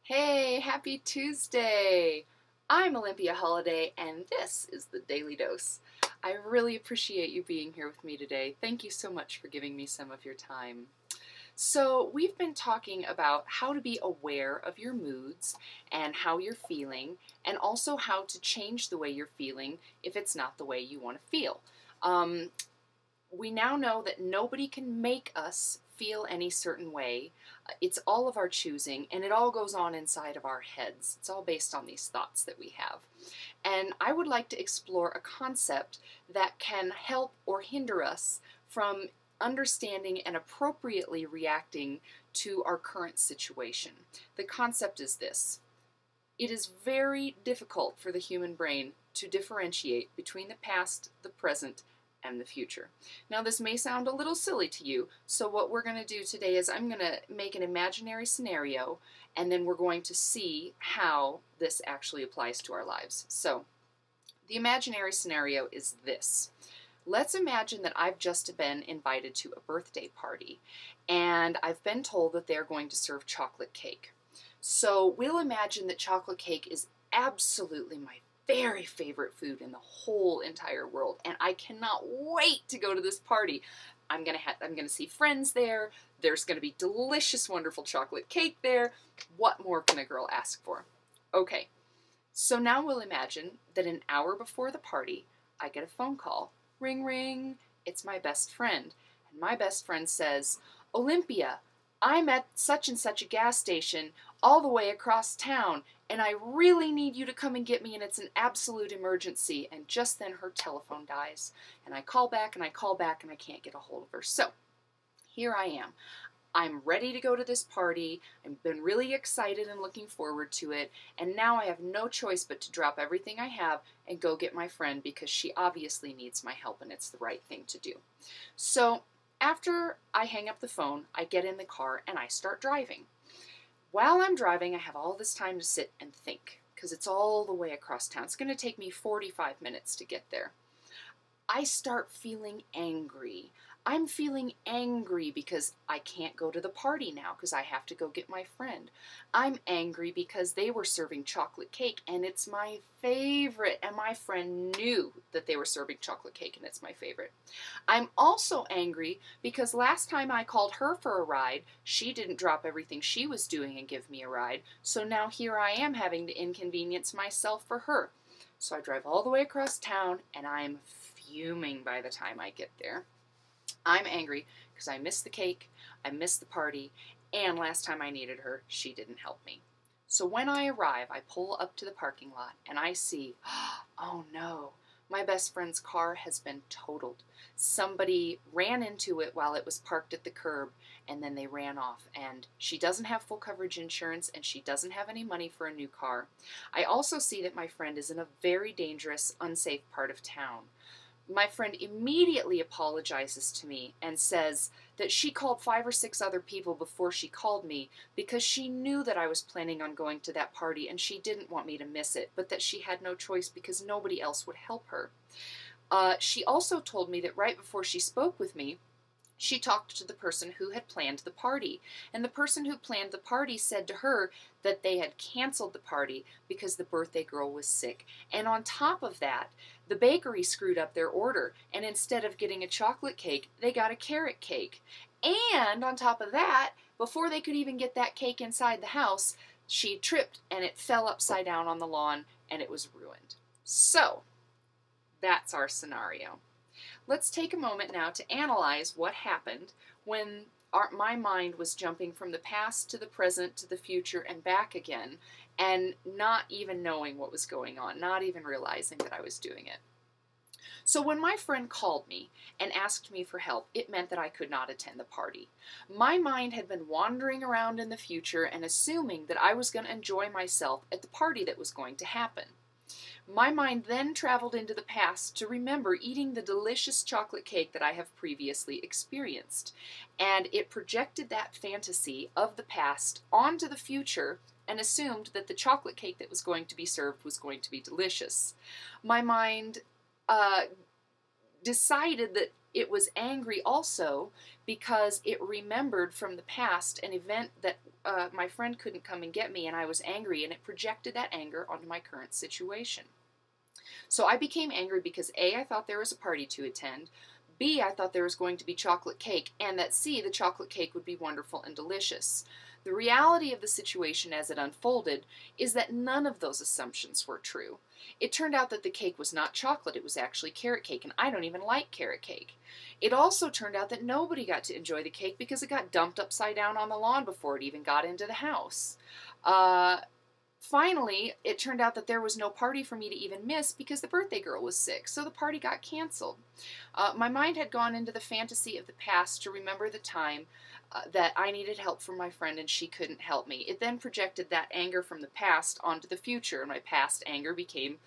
Hey, happy Tuesday! I'm Olympia Holiday, and this is the Daily Dose. I really appreciate you being here with me today. Thank you so much for giving me some of your time. So, we've been talking about how to be aware of your moods and how you're feeling, and also how to change the way you're feeling if it's not the way you want to feel. Um, we now know that nobody can make us feel any certain way. It's all of our choosing, and it all goes on inside of our heads. It's all based on these thoughts that we have. And I would like to explore a concept that can help or hinder us from understanding and appropriately reacting to our current situation. The concept is this: it is very difficult for the human brain to differentiate between the past, the present, and the future. Now, this may sound a little silly to you, so what we're going to do today is I'm going to make an imaginary scenario, and then we're going to see how this actually applies to our lives. So, the imaginary scenario is this. Let's imagine that I've just been invited to a birthday party, and I've been told that they're going to serve chocolate cake. So, we'll imagine that chocolate cake is absolutely my very favorite food in the whole entire world, and I cannot wait to go to this party. I'm gonna see friends there. There's gonna be delicious, wonderful chocolate cake there. What more can a girl ask for? Okay, so now we'll imagine that an hour before the party, I get a phone call. Ring, ring. It's my best friend, and my best friend says, "Olympia, I'm at such and such a gas station all the way across town, and I really need you to come and get me, and it's an absolute emergency." And just then her telephone dies, and I call back and I call back and I can't get a hold of her. So here I am. I'm ready to go to this party. I've been really excited and looking forward to it, and now I have no choice but to drop everything I have and go get my friend because she obviously needs my help and it's the right thing to do. So after I hang up the phone, I get in the car and I start driving. While I'm driving, I have all this time to sit and think because it's all the way across town. It's going to take me 45 minutes to get there. I start feeling angry. I'm feeling angry because I can't go to the party now because I have to go get my friend. I'm angry because they were serving chocolate cake and it's my favorite, and my friend knew that they were serving chocolate cake and it's my favorite. I'm also angry because last time I called her for a ride, she didn't drop everything she was doing and give me a ride, so now here I am having to inconvenience myself for her. So I drive all the way across town and I'm fuming by the time I get there. I'm angry because I missed the cake, I missed the party, and last time I needed her, she didn't help me. So when I arrive, I pull up to the parking lot and I see, oh no, my best friend's car has been totaled. Somebody ran into it while it was parked at the curb, and then they ran off, and she doesn't have full coverage insurance and she doesn't have any money for a new car. I also see that my friend is in a very dangerous, unsafe part of town. My friend immediately apologizes to me and says that she called 5 or 6 other people before she called me because she knew that I was planning on going to that party and she didn't want me to miss it, but that she had no choice because nobody else would help her. She also told me that right before she spoke with me, she talked to the person who had planned the party, and the person who planned the party said to her that they had canceled the party because the birthday girl was sick. And on top of that, the bakery screwed up their order, and instead of getting a chocolate cake, they got a carrot cake. And on top of that, before they could even get that cake inside the house, she tripped and it fell upside down on the lawn and it was ruined. So, that's our scenario. Let's take a moment now to analyze what happened when my mind was jumping from the past to the present to the future and back again, and not even knowing what was going on, not even realizing that I was doing it. So when my friend called me and asked me for help, it meant that I could not attend the party. My mind had been wandering around in the future and assuming that I was going to enjoy myself at the party that was going to happen. My mind then traveled into the past to remember eating the delicious chocolate cake that I have previously experienced, and it projected that fantasy of the past onto the future and assumed that the chocolate cake that was going to be served was going to be delicious. My mind decided that it was angry also because it remembered from the past an event that my friend couldn't come and get me, and I was angry, and it projected that anger onto my current situation. So I became angry because A, I thought there was a party to attend, B, I thought there was going to be chocolate cake, and that C, the chocolate cake would be wonderful and delicious. The reality of the situation as it unfolded is that none of those assumptions were true. It turned out that the cake was not chocolate, it was actually carrot cake, and I don't even like carrot cake. It also turned out that nobody got to enjoy the cake because it got dumped upside down on the lawn before it even got into the house. Finally, it turned out that there was no party for me to even miss because the birthday girl was sick, so the party got canceled. My mind had gone into the fantasy of the past to remember the time that I needed help from my friend and she couldn't help me. It then projected that anger from the past onto the future, and my past anger became,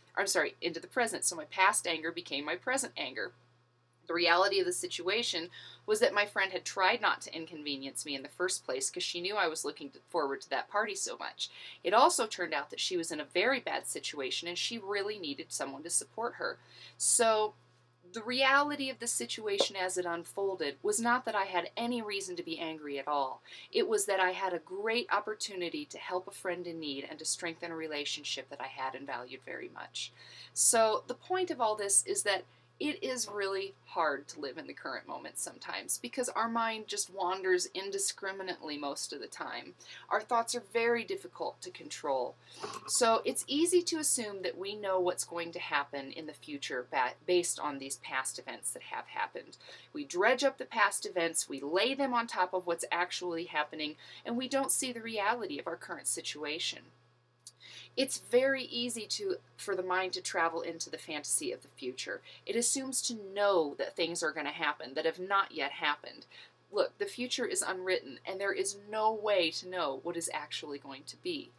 into the present, so my past anger became my present anger. The reality of the situation was that my friend had tried not to inconvenience me in the first place because she knew I was looking forward to that party so much. It also turned out that she was in a very bad situation and she really needed someone to support her. So the reality of the situation as it unfolded was not that I had any reason to be angry at all. It was that I had a great opportunity to help a friend in need and to strengthen a relationship that I had and valued very much. So the point of all this is that it is really hard to live in the current moment sometimes because our mind just wanders indiscriminately most of the time. Our thoughts are very difficult to control. So it's easy to assume that we know what's going to happen in the future based on these past events that have happened. We dredge up the past events, we lay them on top of what's actually happening, and we don't see the reality of our current situation. It's very easy for the mind to travel into the fantasy of the future. It assumes to know that things are going to happen that have not yet happened. Look, the future is unwritten, and there is no way to know what is actually going to be.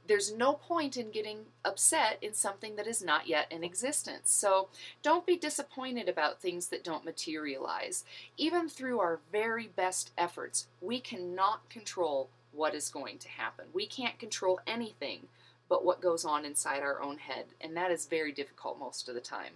There's no point in getting upset in something that is not yet in existence. So don't be disappointed about things that don't materialize. Even through our very best efforts, we cannot control what is going to happen. We can't control anything but what goes on inside our own head, and that is very difficult most of the time.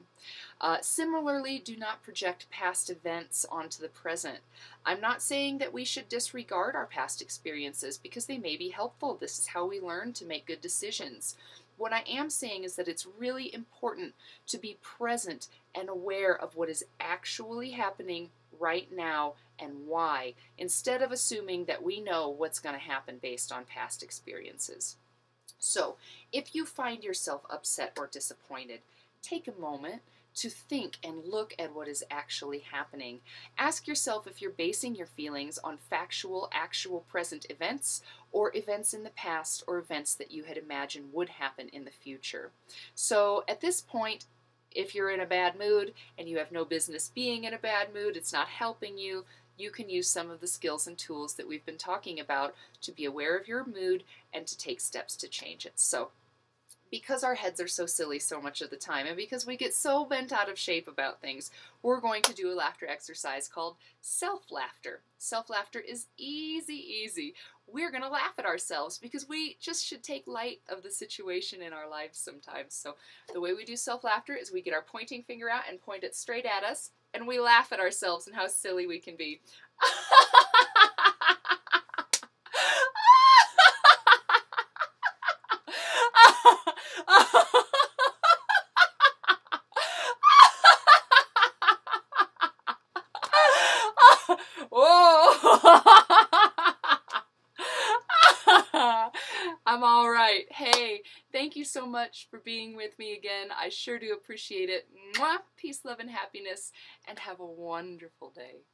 Similarly, do not project past events onto the present. I'm not saying that we should disregard our past experiences because they may be helpful. This is how we learn to make good decisions. What I am saying is that it's really important to be present and aware of what is actually happening right now and why, instead of assuming that we know what's going to happen based on past experiences. So, if you find yourself upset or disappointed, take a moment to think and look at what is actually happening. Ask yourself if you're basing your feelings on factual, actual present events, or events in the past, or events that you had imagined would happen in the future. So, at this point, if you're in a bad mood and you have no business being in a bad mood, it's not helping you, you can use some of the skills and tools that we've been talking about to be aware of your mood and to take steps to change it. So, because our heads are so silly so much of the time, and because we get so bent out of shape about things, we're going to do a laughter exercise called self-laughter. Self-laughter is easy. We're going to laugh at ourselves because we just should take light of the situation in our lives sometimes. So the way we do self-laughter is we get our pointing finger out and point it straight at us, and we laugh at ourselves and how silly we can be. I'm all right. Hey, thank you so much for being with me again. I sure do appreciate it. Mwah! Peace, love, and happiness, and have a wonderful day.